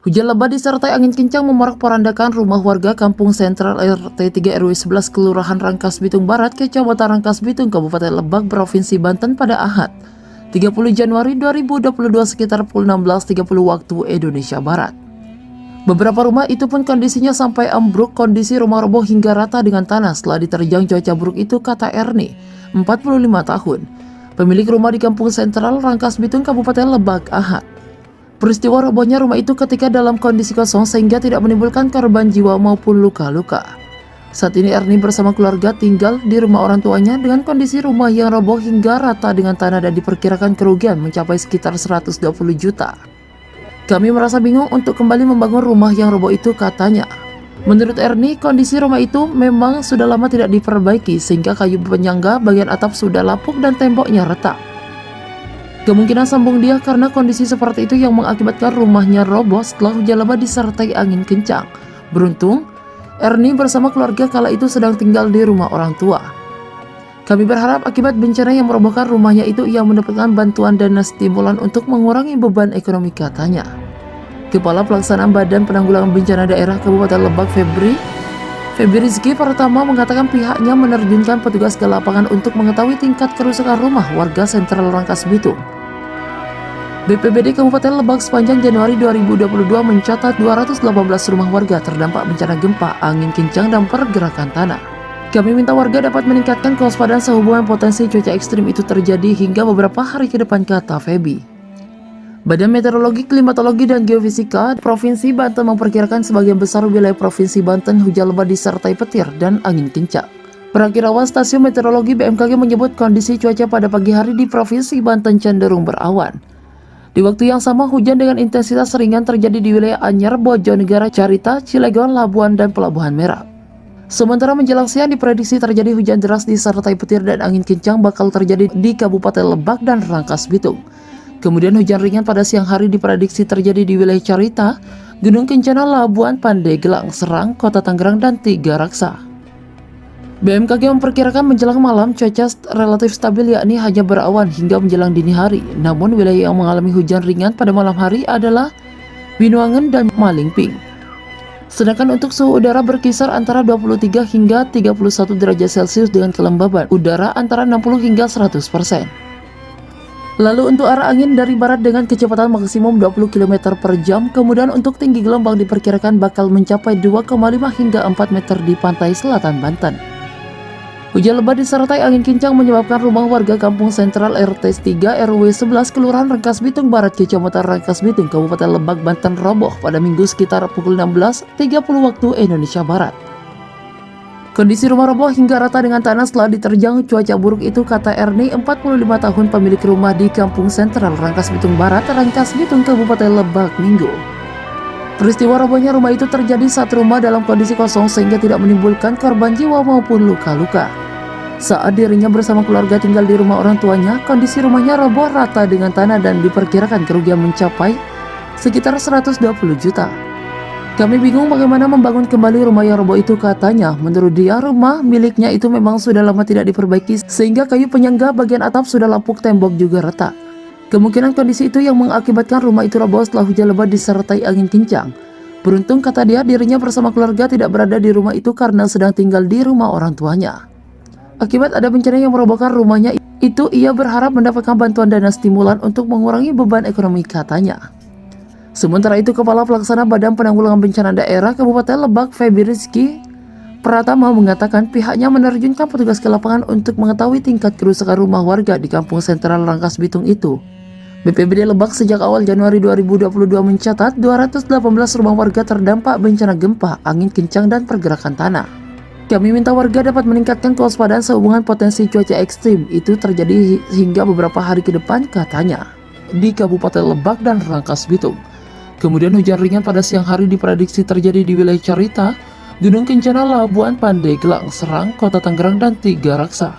Hujan lebat disertai angin kencang memorak-porandakan rumah warga Kampung Sentral RT 3 RW 11 Kelurahan Rangkas Bitung Barat, Kecamatan Rangkas Bitung, Kabupaten Lebak, Provinsi Banten pada Ahad 30 Januari 2022 sekitar pukul 16.30 waktu Indonesia Barat. Beberapa rumah itu pun kondisinya sampai ambruk, kondisi rumah roboh hingga rata dengan tanah setelah diterjang cuaca buruk itu, kata Erni, 45 tahun, pemilik rumah di Kampung Sentral Rangkas Bitung, Kabupaten Lebak, Ahad. Peristiwa robohnya rumah itu ketika dalam kondisi kosong sehingga tidak menimbulkan korban jiwa maupun luka-luka. Saat ini Erni bersama keluarga tinggal di rumah orang tuanya dengan kondisi rumah yang roboh hingga rata dengan tanah dan diperkirakan kerugian mencapai sekitar 120 juta. Kami merasa bingung untuk kembali membangun rumah yang roboh itu, katanya. Menurut Erni, kondisi rumah itu memang sudah lama tidak diperbaiki sehingga kayu penyangga bagian atap sudah lapuk dan temboknya retak. Kemungkinan, sambung dia, karena kondisi seperti itu yang mengakibatkan rumahnya roboh setelah hujan lebat disertai angin kencang. Beruntung, Erni bersama keluarga kala itu sedang tinggal di rumah orang tua. Kami berharap akibat bencana yang merobohkan rumahnya itu ia mendapatkan bantuan dana stimulan untuk mengurangi beban ekonomi, katanya. Kepala Pelaksanaan Badan Penanggulangan Bencana Daerah Kabupaten Lebak Febri Rizky pertama mengatakan pihaknya menerjunkan petugas ke lapangan untuk mengetahui tingkat kerusakan rumah warga Sentral Rangkas Bitung. BPBD Kabupaten Lebak sepanjang Januari 2022 mencatat 218 rumah warga terdampak bencana gempa, angin kencang, dan pergerakan tanah. Kami minta warga dapat meningkatkan kewaspadaan sehubungan potensi cuaca ekstrim itu terjadi hingga beberapa hari ke depan, kata Feby. Badan Meteorologi, Klimatologi, dan Geofisika Provinsi Banten memperkirakan sebagian besar wilayah Provinsi Banten hujan lebat disertai petir dan angin kencang. Perakiraan Stasiun Meteorologi BMKG menyebut kondisi cuaca pada pagi hari di Provinsi Banten cenderung berawan. Di waktu yang sama, hujan dengan intensitas ringan terjadi di wilayah Anyar, Bojonegara, Carita, Cilegon, Labuan, dan Pelabuhan Merak. Sementara menjelang siang diprediksi terjadi hujan deras disertai petir dan angin kencang bakal terjadi di Kabupaten Lebak dan Rangkas Bitung. Kemudian hujan ringan pada siang hari diprediksi terjadi di wilayah Carita, Gunung Kencana, Labuan, Pandeglang, Serang, Kota Tangerang, dan Tiga Raksa. BMKG memperkirakan menjelang malam cuaca relatif stabil, yakni hanya berawan hingga menjelang dini hari. Namun wilayah yang mengalami hujan ringan pada malam hari adalah Binuangen dan Malingping. Sedangkan untuk suhu udara berkisar antara 23 hingga 31 derajat Celcius dengan kelembaban udara antara 60 hingga 100%. Lalu untuk arah angin dari barat dengan kecepatan maksimum 20 km per jam, kemudian untuk tinggi gelombang diperkirakan bakal mencapai 2,5 hingga 4 meter di pantai selatan Banten. Hujan lebat disertai angin kencang menyebabkan rumah warga Kampung Sentral RT 3 RW 11 Kelurahan Rangkas Bitung Barat, Kecamatan Rangkas Bitung, Kabupaten Lebak, Banten roboh pada Minggu sekitar pukul 16.30 waktu Indonesia Barat. Kondisi rumah roboh hingga rata dengan tanah setelah diterjang cuaca buruk itu, kata Erni, 45 tahun, pemilik rumah di Kampung Sentral Rangkas Bitung Barat, Rangkas Bitung, Kabupaten Lebak, Minggu. Peristiwa robohnya rumah itu terjadi saat rumah dalam kondisi kosong sehingga tidak menimbulkan korban jiwa maupun luka-luka. Saat dirinya bersama keluarga tinggal di rumah orang tuanya, kondisi rumahnya roboh rata dengan tanah dan diperkirakan kerugian mencapai sekitar 120 juta. Kami bingung bagaimana membangun kembali rumah yang roboh itu, katanya. Menurut dia, rumah miliknya itu memang sudah lama tidak diperbaiki sehingga kayu penyangga bagian atap sudah lapuk, tembok juga retak. Kemungkinan kondisi itu yang mengakibatkan rumah itu roboh setelah hujan lebat disertai angin kencang. Beruntung, kata dia, dirinya bersama keluarga tidak berada di rumah itu karena sedang tinggal di rumah orang tuanya. Akibat ada bencana yang merobohkan rumahnya itu, ia berharap mendapatkan bantuan dana stimulan untuk mengurangi beban ekonomi, katanya. Sementara itu, Kepala Pelaksana Badan Penanggulangan Bencana Daerah Kabupaten Lebak Febri Rizky Pratama mengatakan pihaknya menerjunkan petugas ke lapangan untuk mengetahui tingkat kerusakan rumah warga di Kampung Sentral Rangkas Bitung itu. BPBD Lebak sejak awal Januari 2022 mencatat 218 rumah warga terdampak bencana gempa, angin kencang, dan pergerakan tanah. Kami minta warga dapat meningkatkan kewaspadaan sehubungan potensi cuaca ekstrim itu terjadi hingga beberapa hari ke depan, katanya, di Kabupaten Lebak dan Rangkas Bitung. Kemudian hujan ringan pada siang hari diprediksi terjadi di wilayah Carita, Gunung Kencana, Labuan, Pandeglang, Serang, Kota Tangerang, dan Tiga Raksa.